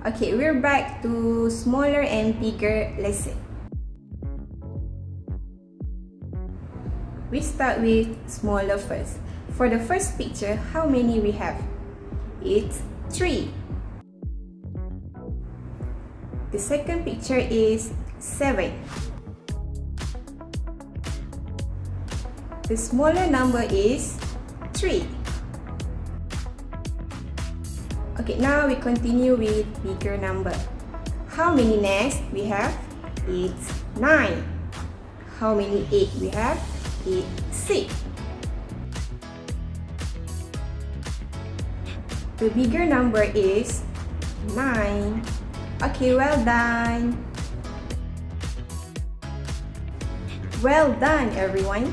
Okay, we're back to smaller and bigger lesson. We start with smaller first. For the first picture, how many we have? It's 3. The second picture is 7. The smaller number is 3. Okay, now we continue with bigger number. How many nests we have? It's 9. How many eggs we have? It's 6. The bigger number is 9. Okay, well done. Well done, everyone.